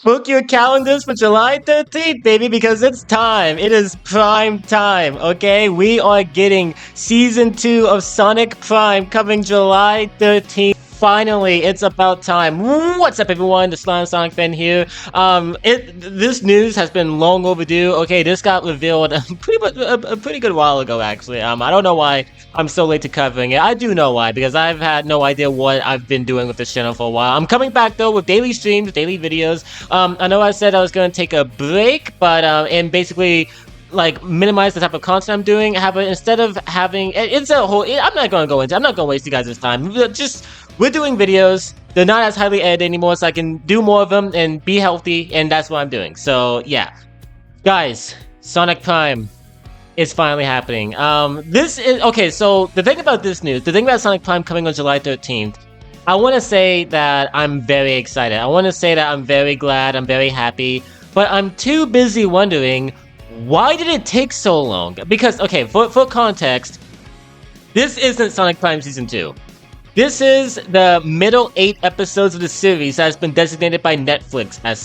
Book your calendars for July 13th, baby, because it's time. It is prime time, okay? We are getting Season 2 of Sonic Prime coming July 13th. Finally, it's about time. What's up, everyone? The Slime Sonic fan here. This news has been long overdue. Okay, this got revealed a pretty good while ago, actually. I don't know why I'm so late to covering it. I do know why, because I've had no idea what I've been doing with this channel for a while. I'm coming back, though, with daily streams, daily videos. I know I said I was going to take a break, but, and basically like minimize the type of content I'm doing. Instead of having it's a whole. I'm not going to waste you guys' time. We're doing videos. They're not as highly edited anymore, so I can do more of them and be healthy, and that's what I'm doing. So yeah, guys, Sonic Prime is finally happening. This is okay. So the thing about this news, the thing about Sonic Prime coming on July 13th. I want to say that I'm very excited. I want to say that I'm very glad. I'm very happy. But I'm too busy wondering, why did it take so long? Because, okay, for context, this isn't Sonic Prime Season 2. This is the middle 8 episodes of the series that has been designated by Netflix as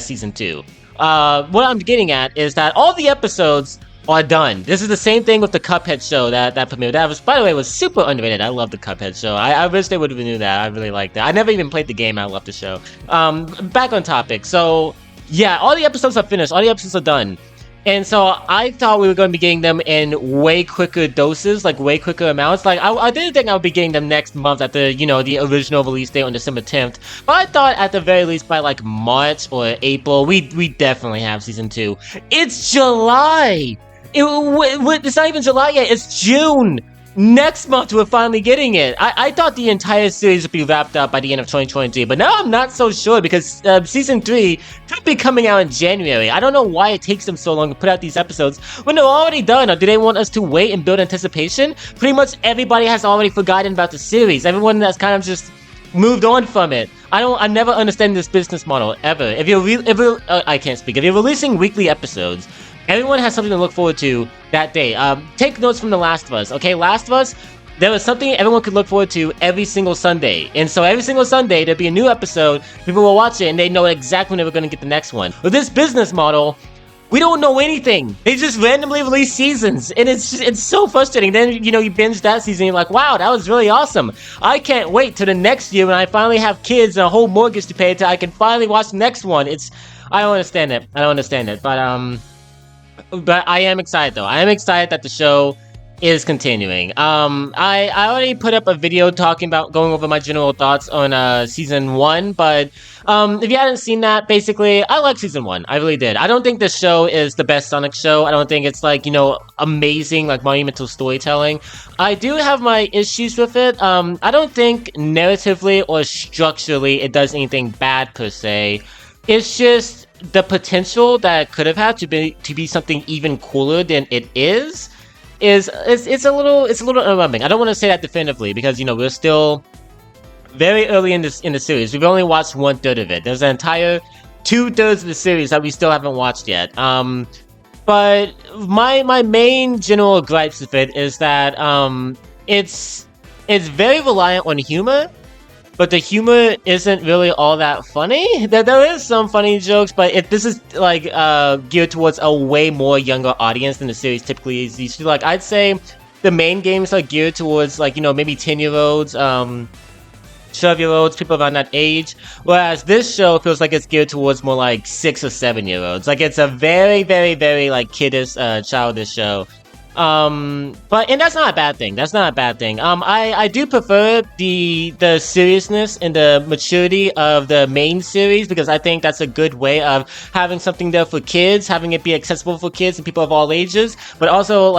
Season 2. What I'm getting at is that all the episodes are done. This is the same thing with the Cuphead show that premiered. That was, by the way, was super underrated. I love the Cuphead show. I wish they would have renewed that. I really liked that. I never even played the game. I love the show. Back on topic. So, yeah, all the episodes are finished. All the episodes are done. And so I thought we were going to be getting them in way quicker doses, like way quicker amounts. Like I didn't think I would be getting them next month at the, the original release date on December 10th. But I thought at the very least by like March or April, we definitely have Season 2. It's July! It's not even July yet, it's June! Next month, we're finally getting it. I thought the entire series would be wrapped up by the end of 2023, but now I'm not so sure because Season 3 could be coming out in January. I don't know why it takes them so long to put out these episodes when they're already done, or do they want us to wait and build anticipation? Pretty much everybody has already forgotten about the series. Everyone has kind of just moved on from it. I never understand this business model, ever. If you're releasing weekly episodes, everyone has something to look forward to that day. Take notes from The Last of Us, okay? Last of Us, there was something everyone could look forward to every single Sunday. And so every single Sunday, there'd be a new episode, people will watch it, and they know exactly when they were going to get the next one. With this business model, we don't know anything. They just randomly release seasons, and it's so frustrating. Then, you binge that season, you're like, wow, that was really awesome. I can't wait till the next year when I finally have kids and a whole mortgage to pay till I can finally watch the next one. I don't understand it. But I am excited, though. I am excited that the show is continuing. I already put up a video going over my general thoughts on Season 1, but if you hadn't seen that, basically, I like Season 1. I really did. I don't think this show is the best Sonic show. I don't think it's, amazing, monumental storytelling. I do have my issues with it. I don't think narratively or structurally it does anything bad, per se. It's just the potential that it could have had to be something even cooler than it is it's a little overwhelming. I don't want to say that definitively because we're still very early in the series. We've only watched 1/3 of it. There's an entire 2/3 of the series that we still haven't watched yet. But my main general gripes with it is that it's very reliant on humor. But the humor isn't really all that funny. There is some funny jokes, but this is geared towards a way more younger audience than the series typically is used to. I'd say the main games are geared towards maybe 10-year-olds, 12-year-olds, people around that age. Whereas this show feels like it's geared towards more 6 or 7-year-olds. It's a very, very, very kiddish, childish show. And that's not a bad thing. I do prefer the seriousness and the maturity of the main series because I think that's a good way of having something there for kids, having it be accessible for kids and people of all ages, but also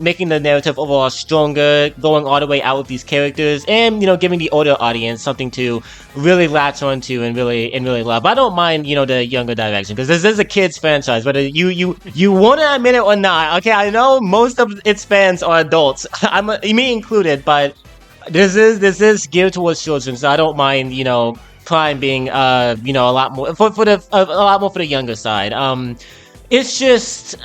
making the narrative overall stronger, going all the way out with these characters, and giving the older audience something to really latch onto and really love. I don't mind the younger direction because this is a kids franchise, whether you want to admit it or not. Okay, I know most of its fans are adults, me included, but this is geared towards children, so I don't mind Prime being a lot more a lot more for the younger side. It's just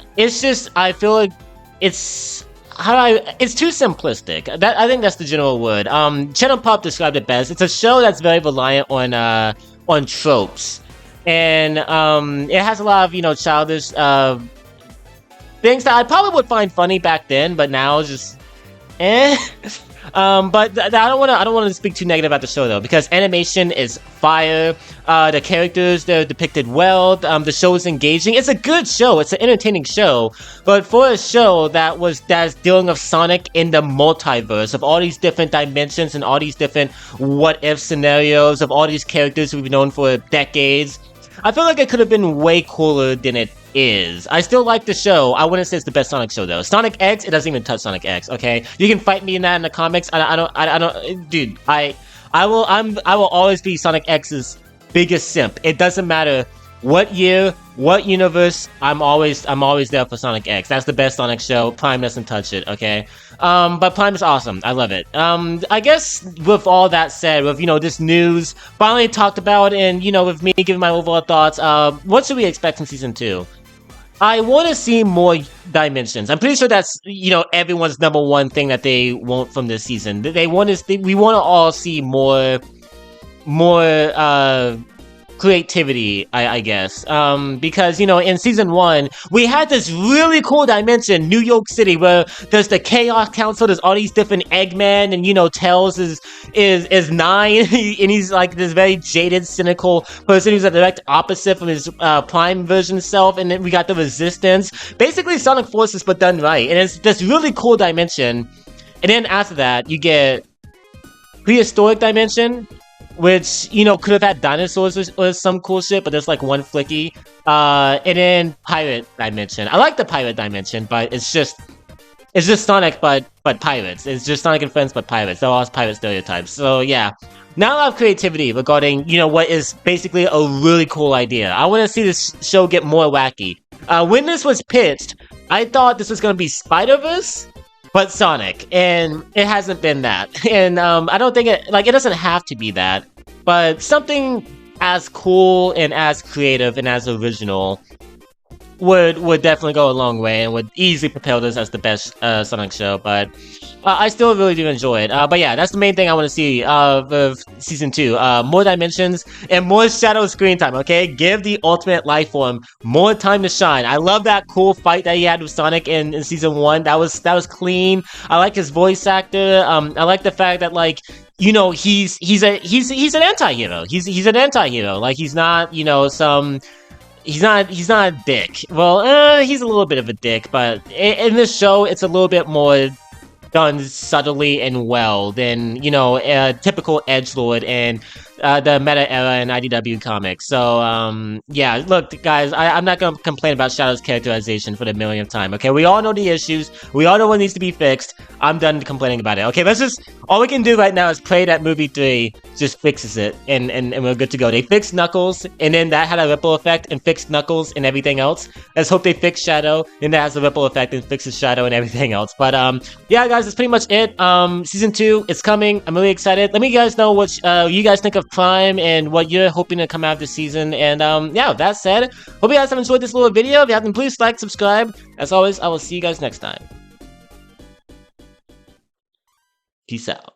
I feel like it's too simplistic. I think that's the general word. Channel Pop described it best. It's a show that's very reliant on tropes. and it has a lot of childish things that I probably would find funny back then, but now it's just eh. But I don't want to speak too negative about the show though, because animation is fire. The characters, they're depicted well. The show is engaging. It's a good show. It's an entertaining show. But for a show that's dealing with Sonic in the multiverse of all these different dimensions and all these different what if scenarios of all these characters we've known for decades, I feel like it could have been way cooler than it is. I still like the show. I wouldn't say it's the best Sonic show though. Sonic X, it doesn't even touch Sonic X. Okay, you can fight me in that in the comics. I don't, dude. I will always be Sonic X's biggest simp. It doesn't matter what year, what universe. I'm always there for Sonic X. That's the best Sonic show. Prime doesn't touch it. Okay, but Prime is awesome. I love it. I guess with all that said, with this news finally talked about, and with me giving my overall thoughts, what should we expect in season 2? I want to see more dimensions. I'm pretty sure that's everyone's number one thing that they want from this season. We want to all see more creativity, I guess, because in season 1 we had this really cool dimension, New York City, where there's the Chaos Council, there's all these different Eggman, and Tails is 9 and he's like this very jaded, cynical person who's a direct opposite from his Prime version self. And then we got the Resistance, basically Sonic Forces but done right, and it's this really cool dimension. And then after that you get Prehistoric Dimension, which could have had dinosaurs or some cool shit, but there's like one flicky. And then Pirate Dimension. I like the Pirate Dimension, but it's just Sonic but pirates. It's just Sonic and Friends but pirates. They're all pirate stereotypes. So yeah, not a lot of creativity regarding what is basically a really cool idea. I want to see this show get more wacky. When this was pitched, I thought this was gonna be Spider-Verse but Sonic, and it hasn't been that. And I don't think it doesn't have to be that, but something as cool and as creative and as original would definitely go a long way and would easily propel this as the best Sonic show. But I still really do enjoy it. But yeah, that's the main thing I want to see of season 2. More dimensions and more Shadow screen time. Okay, give the Ultimate Life Form more time to shine. I love that cool fight that he had with Sonic in season 1. That was clean. I like his voice actor. I like the fact that he's an anti-hero. He's an anti-hero. Like he's not He's not a dick. Well, he's a little bit of a dick, but in this show, it's a little bit more done subtly and well than, a typical edgelord and the meta era in IDW comics. So, yeah, look, guys, I'm not gonna complain about Shadow's characterization for the millionth time, okay? We all know the issues. We all know what needs to be fixed. I'm done complaining about it. Okay, all we can do right now is pray that movie 3 just fixes it, and we're good to go. They fixed Knuckles, and then that had a ripple effect and fixed Knuckles and everything else. Let's hope they fix Shadow, and that has a ripple effect and fixes Shadow and everything else. But, yeah, guys, that's pretty much it. Season 2, it's coming. I'm really excited. Let me guys know what you guys think of Prime and what you're hoping to come out this season. And, yeah, with that said, hope you guys have enjoyed this little video. If you haven't, please like, subscribe. As always, I will see you guys next time. Peace out.